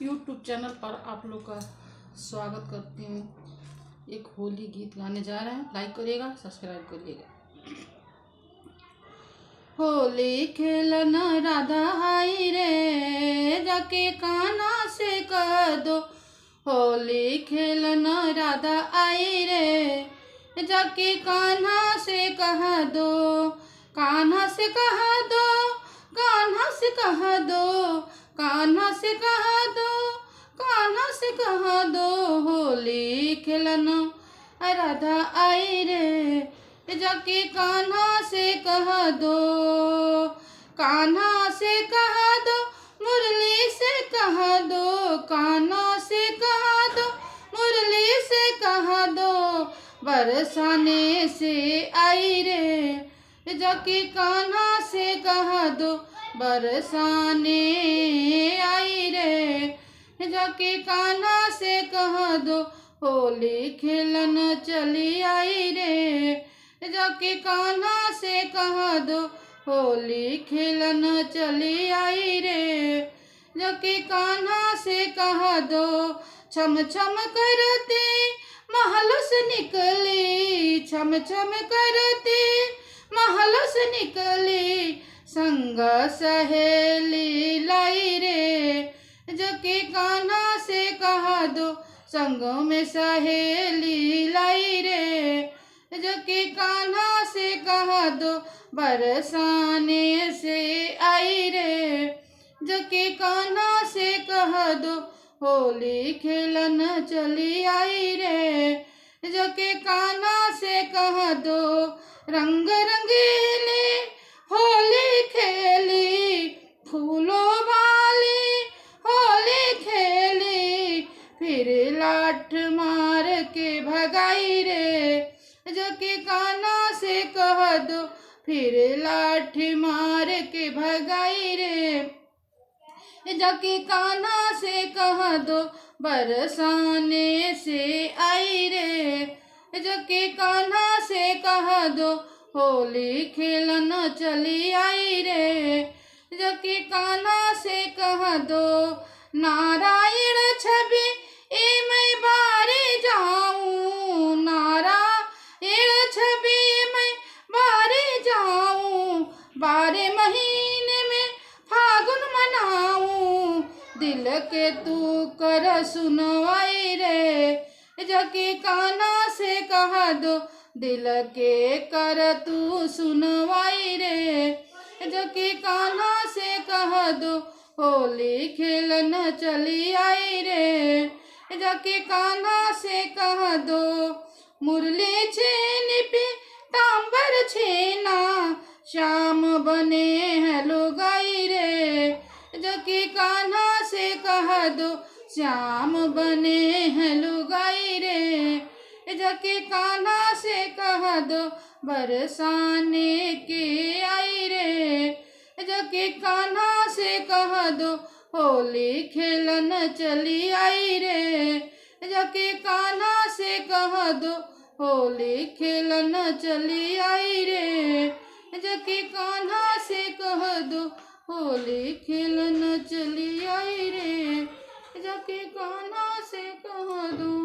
YouTube channel पर आप लोग का स्वागत करती हूँ। एक होली गीत गाने जा रहे हैं, लाइक करिएगा, सब्सक्राइब करिएगा। होली खेलन राधा आई रे, जाके कान्हा से कह दो। होली खेलन राधा आई रे, जाके कान्हा से कह दो। कान्हा से कह दो, कान्हा से कह दो, कान्हा से कह दो, कान्हा से कह दो। होली खेलन राधा आई रे, जाके कान्हा से कह दो। कान्हा से कह दो, मुरली से कह दो। कान्हा से कह दो, मुरली से कह दो। बरसाने से आई रे, जाके कान्हा से कह दो। बरसाने आई रे, जाके कान्हा से कह दो। होली खेलन चली आई रे, जाके कान्हा से कह दो। होली खेलन चली आई रे, जाके कान्हा से कह दो। छम छम करते महल से निकली, छम छम करते महल से निकली। संग सहेली लाई रे, जाके कान्हा से कह दो। संग में सहेली लाई रे, जाके कान्हा से कह दो। बरसाने से आई रे, जाके कान्हा से कह दो। होली खेलन चली आई रे, जाके कान्हा से कह दो। रंग रंगीले होली खेली, फूलों वाली होली खेली। फिर लाठ मार के भगाई रे, जाके कान्हा से कह दो। फिर लाठ मार के भगाई रे, जाके कान्हा से कह दो। बरसाने से आई रे, जाके कान्हा से कह दो। होली खेलन चली आई रे, जाके कान्हा से कह दो। नारायण छवि ए मैं बारे जाऊं, नारायण छवि मैं बारे जाऊं। 12 महीने में फागुन मनाऊं, दिल के तू कर सुनवाई रे, जाके कान्हा से कह दो। दिल के कर तू सुनवाई रे, जाके कान्हा से कह दो। होली खेलन चली आई रे, जाके कान्हा से कह दो। मुरली छेनी पे तांबर छेना, श्याम बने हैं लोग आई रे, जाके कान्हा से कह दो। श्याम बने हैं लोग आई रे, जाके कान्हा से कह दो। बरसाने के आई रे, जाके कान्हा से कह दो। होली खेलन चली आई रे, जाके कान्हा से कह दो। होली खेलन चली आई रे, जाके कान्हा से कह दो। होली खेलन चली आई रे, जाके कान्हा से कह दो।